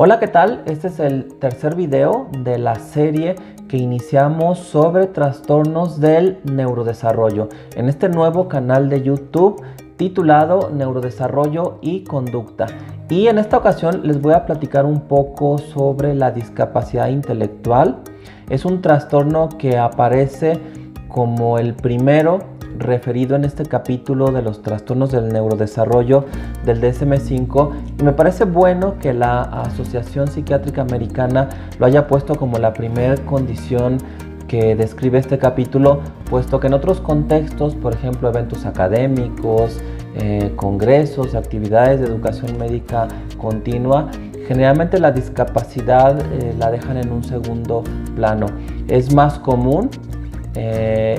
Hola, ¿qué tal? Este es el tercer video de la serie que iniciamos sobre trastornos del neurodesarrollo en este nuevo canal de YouTube titulado Neurodesarrollo y Conducta. Y en esta ocasión les voy a platicar un poco sobre la discapacidad intelectual. Es un trastorno que aparece como el primero referido en este capítulo de los trastornos del neurodesarrollo del DSM-5, y me parece bueno que la Asociación Psiquiátrica Americana lo haya puesto como la primera condición que describe este capítulo, puesto que en otros contextos, por ejemplo eventos académicos, congresos, actividades de educación médica continua, generalmente la discapacidad la dejan en un segundo plano. Es más común e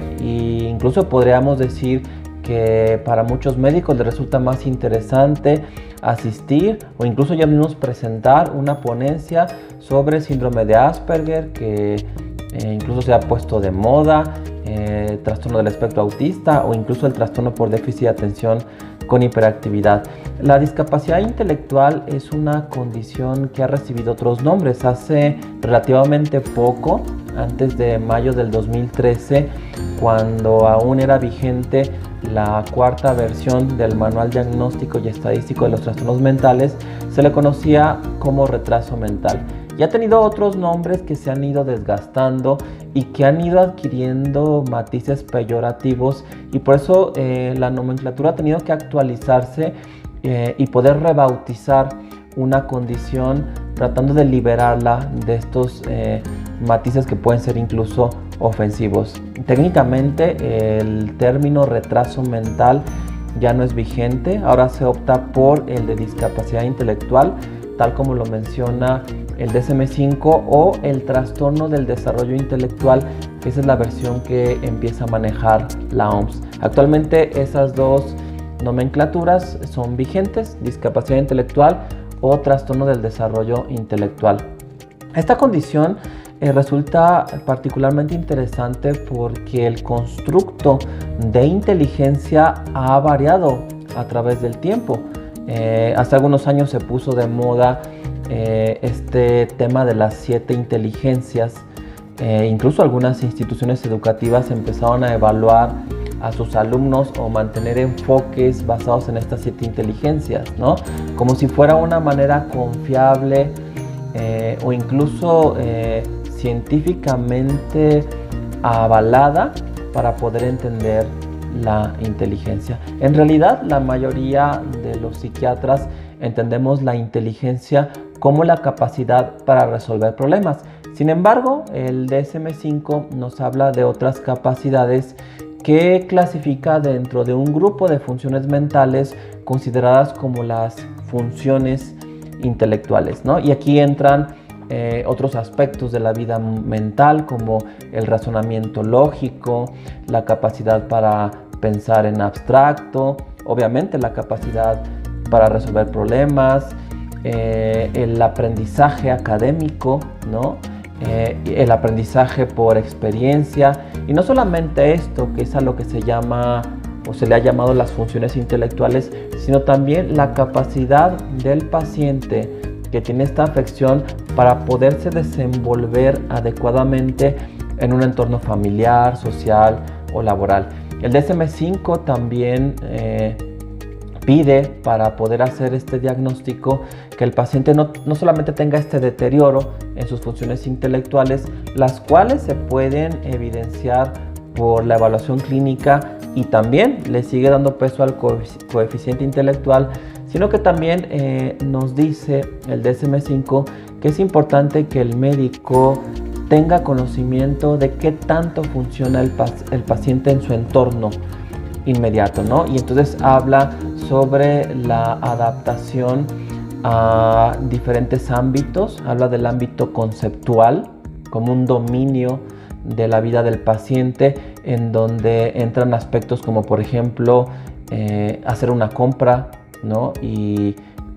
incluso podríamos decir que para muchos médicos les resulta más interesante asistir o incluso ya mismos presentar una ponencia sobre síndrome de Asperger, que incluso se ha puesto de moda, trastorno del espectro autista o incluso el trastorno por déficit de atención con hiperactividad. La discapacidad intelectual es una condición que ha recibido otros nombres. Hace relativamente poco, antes de mayo del 2013, cuando aún era vigente la cuarta versión del Manual Diagnóstico y Estadístico de los Trastornos Mentales, se le conocía como retraso mental. Y ha tenido otros nombres que se han ido desgastando y que han ido adquiriendo matices peyorativos, y por eso la nomenclatura ha tenido que actualizarse y poder rebautizar una condición tratando de liberarla de estos matices que pueden ser incluso ofensivos. Técnicamente el término retraso mental ya no es vigente, ahora se opta por el de discapacidad intelectual, tal como lo menciona el DSM-5, o el trastorno del desarrollo intelectual, que esa es la versión que empieza a manejar la OMS. Actualmente esas dos nomenclaturas son vigentes: discapacidad intelectual o trastorno del desarrollo intelectual. Esta condición resulta particularmente interesante porque el constructo de inteligencia ha variado a través del tiempo. Hace algunos años se puso de moda este tema de las 7 inteligencias. Incluso algunas instituciones educativas empezaron a evaluar a sus alumnos o mantener enfoques basados en estas 7 inteligencias, ¿no? Como si fuera una manera confiable o incluso científicamente avalada para poder entender la inteligencia. En realidad, la mayoría de los psiquiatras entendemos la inteligencia como la capacidad para resolver problemas. Sin embargo, el DSM-5 nos habla de otras capacidades que clasifica dentro de un grupo de funciones mentales consideradas como las funciones intelectuales, ¿no? Y aquí entran otros aspectos de la vida mental, como el razonamiento lógico, la capacidad para pensar en abstracto, obviamente la capacidad para resolver problemas, el aprendizaje académico, ¿no? El aprendizaje por experiencia, y no solamente esto, que es a lo que se llama o se le ha llamado las funciones intelectuales, sino también la capacidad del paciente que tiene esta afección para poderse desenvolver adecuadamente en un entorno familiar, social o laboral. El DSM-5 también pide, para poder hacer este diagnóstico, que el paciente no solamente tenga este deterioro en sus funciones intelectuales, las cuales se pueden evidenciar por la evaluación clínica y también le sigue dando peso al coeficiente intelectual, sino que también nos dice el DSM-5 que es importante que el médico tenga conocimiento de qué tanto funciona el paciente en su entorno inmediato, ¿no? Y entonces habla sobre la adaptación a diferentes ámbitos, habla del ámbito conceptual como un dominio de la vida del paciente, en donde entran aspectos como, por ejemplo, hacer una compra, ¿no? Y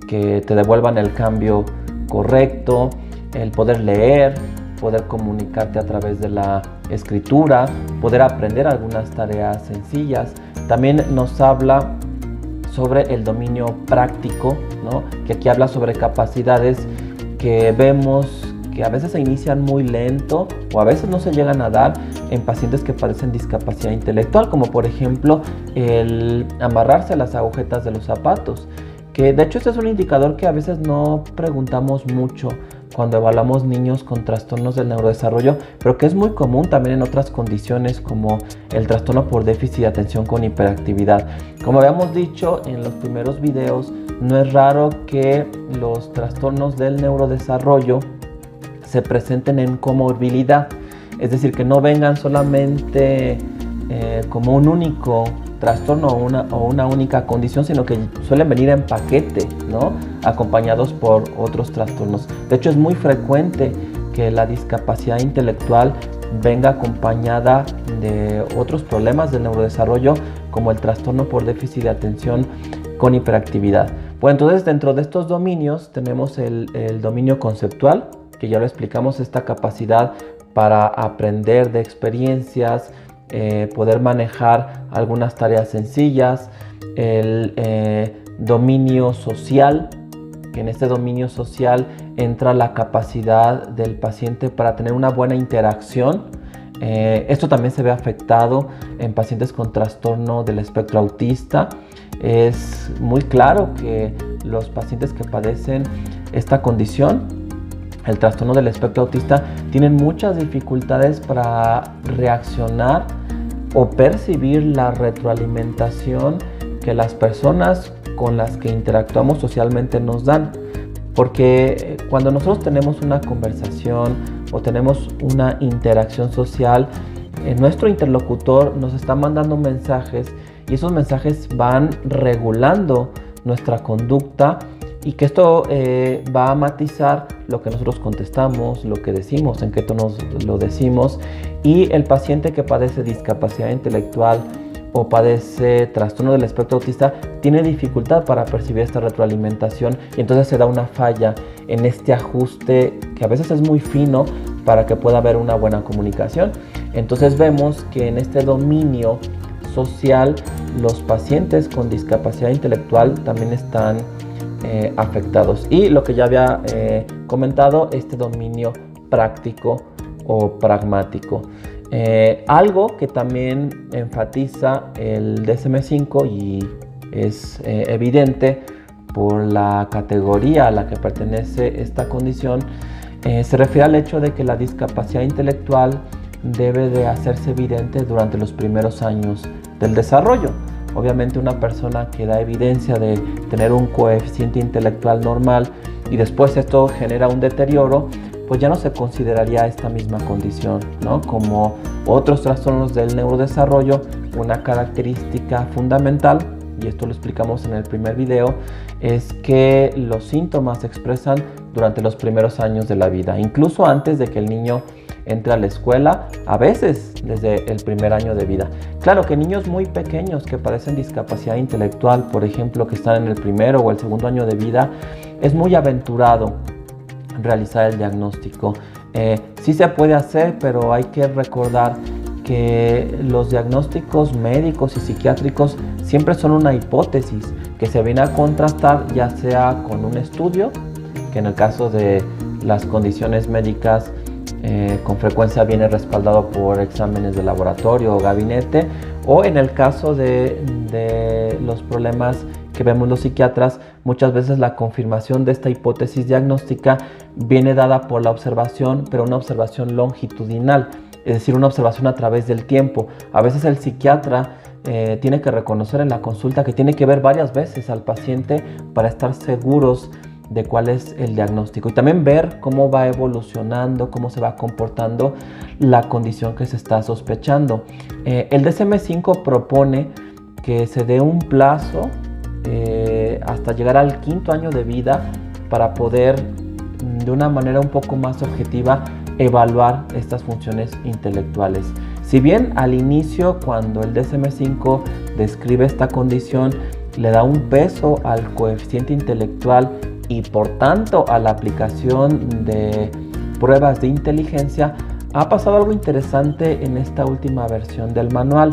que te devuelvan el cambio correcto, el poder leer, poder comunicarte a través de la escritura, poder aprender algunas tareas sencillas. También nos habla sobre el dominio práctico, ¿no? Que aquí habla sobre capacidades que vemos que a veces se inician muy lento o a veces no se llegan a dar en pacientes que padecen discapacidad intelectual, como por ejemplo el amarrarse las agujetas de los zapatos, que de hecho este es un indicador que a veces no preguntamos mucho cuando evaluamos niños con trastornos del neurodesarrollo, pero que es muy común también en otras condiciones como el trastorno por déficit de atención con hiperactividad. Como habíamos dicho en los primeros videos, no es raro que los trastornos del neurodesarrollo se presenten en comorbilidad, es decir, que no vengan solamente como un único trastorno o una única condición, sino que suelen venir en paquete, ¿no? Acompañados por otros trastornos. De hecho, es muy frecuente que la discapacidad intelectual venga acompañada de otros problemas del neurodesarrollo, como el trastorno por déficit de atención con hiperactividad. Bueno, entonces dentro de estos dominios tenemos el dominio conceptual, que ya lo explicamos, esta capacidad para aprender de experiencias, poder manejar algunas tareas sencillas, el dominio social, que en este dominio social entra la capacidad del paciente para tener una buena interacción. Esto también se ve afectado en pacientes con trastorno del espectro autista. Es muy claro que los pacientes que padecen esta condición, el trastorno del espectro autista, tienen muchas dificultades para reaccionar o percibir la retroalimentación que las personas con las que interactuamos socialmente nos dan. Porque cuando nosotros tenemos una conversación o tenemos una interacción social, nuestro interlocutor nos está mandando mensajes y esos mensajes van regulando nuestra conducta, y que esto va a matizar lo que nosotros contestamos, lo que decimos, en qué tonos lo decimos. Y el paciente que padece discapacidad intelectual o padece trastorno del espectro autista tiene dificultad para percibir esta retroalimentación, y entonces se da una falla en este ajuste que a veces es muy fino para que pueda haber una buena comunicación. Entonces vemos que en este dominio social los pacientes con discapacidad intelectual también están afectados. Y lo que ya había comentado, este dominio práctico o pragmático. Algo que también enfatiza el DSM-5 y es evidente por la categoría a la que pertenece esta condición, se refiere al hecho de que la discapacidad intelectual debe de hacerse evidente durante los primeros años del desarrollo. Obviamente una persona que da evidencia de tener un coeficiente intelectual normal y después esto genera un deterioro, pues ya no se consideraría esta misma condición, ¿no? Como otros trastornos del neurodesarrollo, una característica fundamental, y esto lo explicamos en el primer video, es que los síntomas se expresan durante los primeros años de la vida, incluso antes de que el niño entre a la escuela, a veces desde el primer año de vida. Claro que niños muy pequeños que padecen discapacidad intelectual, por ejemplo, que están en el primero o el segundo año de vida, es muy aventurado realizar el diagnóstico. Sí se puede hacer, pero hay que recordar que los diagnósticos médicos y psiquiátricos siempre son una hipótesis que se viene a contrastar ya sea con un estudio, que en el caso de las condiciones médicas con frecuencia viene respaldado por exámenes de laboratorio o gabinete, o en el caso de los problemas que vemos los psiquiatras, muchas veces la confirmación de esta hipótesis diagnóstica viene dada por la observación, pero una observación longitudinal, es decir, una observación a través del tiempo. A veces el psiquiatra tiene que reconocer en la consulta que tiene que ver varias veces al paciente para estar seguros de cuál es el diagnóstico, y también ver cómo va evolucionando, cómo se va comportando la condición que se está sospechando. El DSM-5 propone que se dé un plazo hasta llegar al 5º año de vida para poder de una manera un poco más objetiva evaluar estas funciones intelectuales. Si bien al inicio, cuando el DSM-5 describe esta condición, le da un peso al coeficiente intelectual y por tanto a la aplicación de pruebas de inteligencia, ha pasado algo interesante en esta última versión del manual.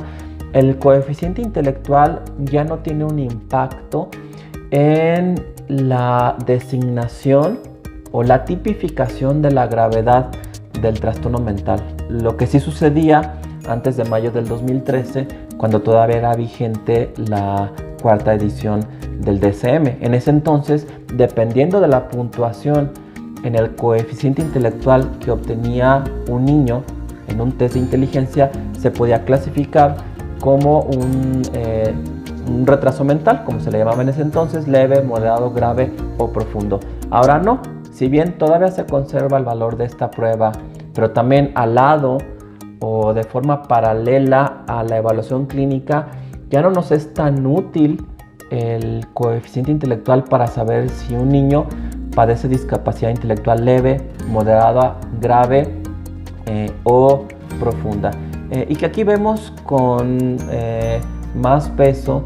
El coeficiente intelectual ya no tiene un impacto en la designación o la tipificación de la gravedad del trastorno mental. Lo que sí sucedía antes de mayo del 2013, cuando todavía era vigente la cuarta edición del DSM. En ese entonces, dependiendo de la puntuación en el coeficiente intelectual que obtenía un niño en un test de inteligencia, se podía clasificar como un retraso mental, como se le llamaba en ese entonces, leve, moderado, grave o profundo. Ahora no, si bien todavía se conserva el valor de esta prueba, pero también al lado o de forma paralela a la evaluación clínica, ya no nos es tan útil el coeficiente intelectual para saber si un niño padece discapacidad intelectual leve, moderada, grave o profunda. Y que aquí vemos con más peso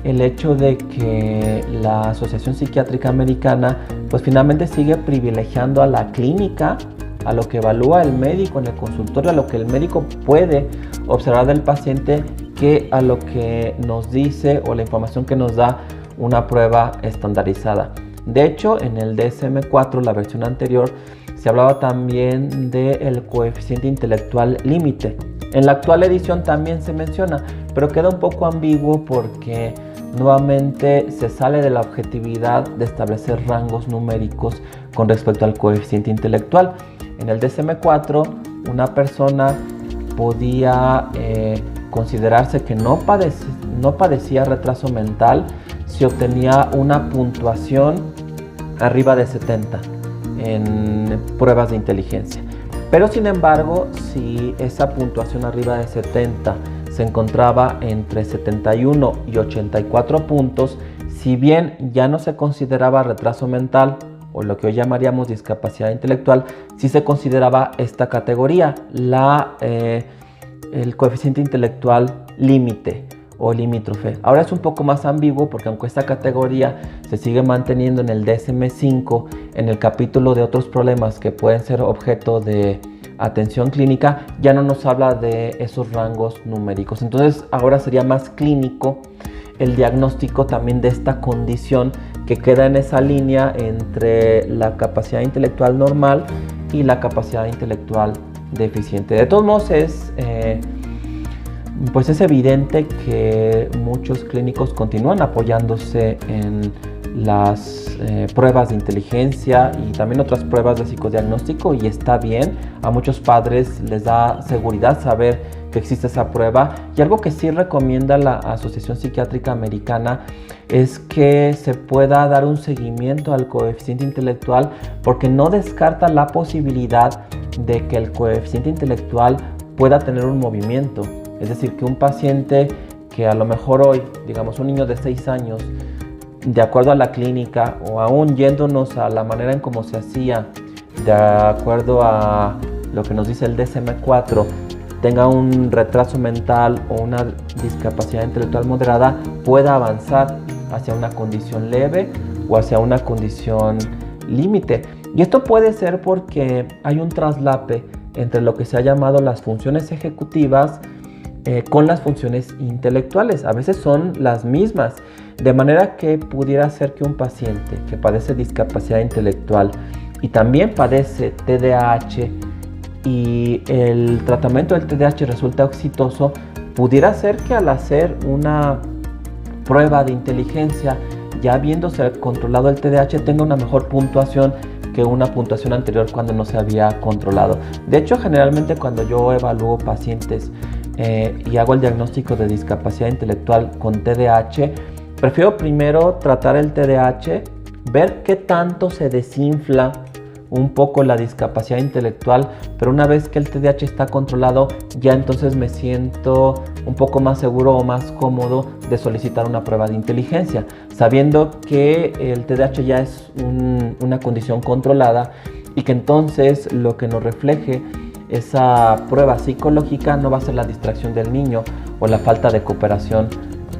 el hecho de que la Asociación Psiquiátrica Americana pues finalmente sigue privilegiando a la clínica, a lo que evalúa el médico en el consultorio, a lo que el médico puede observar del paciente, que a lo que nos dice o la información que nos da una prueba estandarizada. De hecho, en el DSM-4, la versión anterior, se hablaba también del coeficiente intelectual límite. En la actual edición también se menciona, pero queda un poco ambiguo porque nuevamente se sale de la objetividad de establecer rangos numéricos con respecto al coeficiente intelectual. En el DSM-4, una persona podía considerarse que no padecía retraso mental si obtenía una puntuación arriba de 70 en pruebas de inteligencia. Pero sin embargo, si esa puntuación arriba de 70 se encontraba entre 71 y 84 puntos, si bien ya no se consideraba retraso mental o lo que hoy llamaríamos discapacidad intelectual, sí se consideraba esta categoría, el coeficiente intelectual límite o limítrofe. Ahora es un poco más ambiguo porque aunque esta categoría se sigue manteniendo en el DSM-5, en el capítulo de otros problemas que pueden ser objeto de atención clínica, ya no nos habla de esos rangos numéricos. Entonces ahora sería más clínico el diagnóstico también de esta condición que queda en esa línea entre la capacidad intelectual normal y la capacidad intelectual deficiente. De todos modos pues es evidente que muchos clínicos continúan apoyándose en las pruebas de inteligencia y también otras pruebas de psicodiagnóstico, y está bien. A muchos padres les da seguridad saber que existe esa prueba, y algo que sí recomienda la Asociación Psiquiátrica Americana es que se pueda dar un seguimiento al coeficiente intelectual, porque no descarta la posibilidad de que el coeficiente intelectual pueda tener un movimiento. Es decir, que un paciente que a lo mejor hoy, digamos un niño de 6 años, de acuerdo a la clínica o aún yéndonos a la manera en cómo se hacía, de acuerdo a lo que nos dice el DSM-4, tenga un retraso mental o una discapacidad intelectual moderada, pueda avanzar hacia una condición leve o hacia una condición límite. Y esto puede ser porque hay un traslape entre lo que se ha llamado las funciones ejecutivas con las funciones intelectuales. A veces son las mismas, de manera que pudiera ser que un paciente que padece discapacidad intelectual y también padece TDAH y el tratamiento del TDAH resulta exitoso, pudiera ser que al hacer una prueba de inteligencia, ya habiéndose controlado el TDAH, tenga una mejor puntuación que una puntuación anterior cuando no se había controlado. De hecho, generalmente cuando yo evalúo pacientes y hago el diagnóstico de discapacidad intelectual con TDAH, prefiero primero tratar el TDAH, ver qué tanto se desinfla un poco la discapacidad intelectual, pero una vez que el TDAH está controlado, ya entonces me siento un poco más seguro o más cómodo de solicitar una prueba de inteligencia, sabiendo que el TDAH ya es una condición controlada y que entonces lo que nos refleje esa prueba psicológica no va a ser la distracción del niño o la falta de cooperación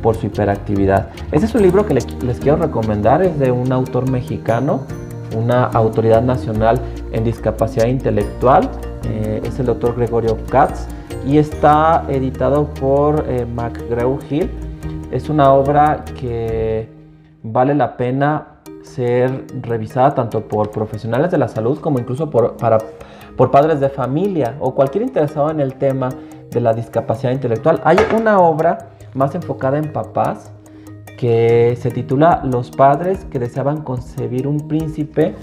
por su hiperactividad. Este es un libro que les quiero recomendar, es de un autor mexicano, una autoridad nacional en discapacidad intelectual, es el doctor Gregorio Katz, y está editado por McGraw-Hill. Es una obra que vale la pena ser revisada tanto por profesionales de la salud como incluso por padres de familia o cualquier interesado en el tema de la discapacidad intelectual. Hay una obra más enfocada en papás que se titula Los padres que deseaban concebir un príncipe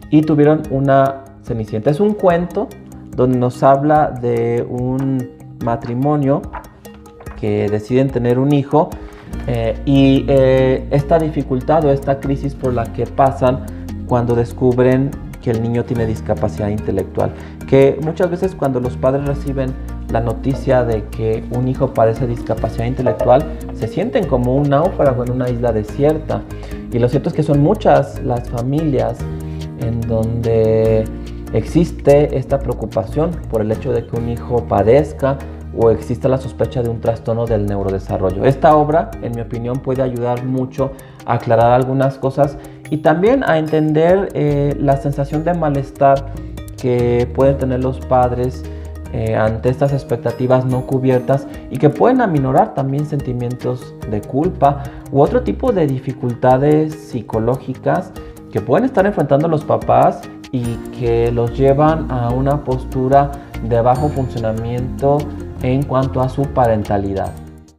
y tuvieron una cenicienta. Es un cuento donde nos habla de un matrimonio que deciden tener un hijo y esta dificultad o esta crisis por la que pasan cuando descubren que el niño tiene discapacidad intelectual, que muchas veces cuando los padres reciben la noticia de que un hijo padece discapacidad intelectual se sienten como un náufrago en una isla desierta, y lo cierto es que son muchas las familias en donde existe esta preocupación por el hecho de que un hijo padezca o existe la sospecha de un trastorno del neurodesarrollo. Esta obra, en mi opinión, puede ayudar mucho a aclarar algunas cosas y también a entender la sensación de malestar que pueden tener los padres ante estas expectativas no cubiertas y que pueden aminorar también sentimientos de culpa u otro tipo de dificultades psicológicas que pueden estar enfrentando los papás y que los llevan a una postura de bajo funcionamiento en cuanto a su parentalidad.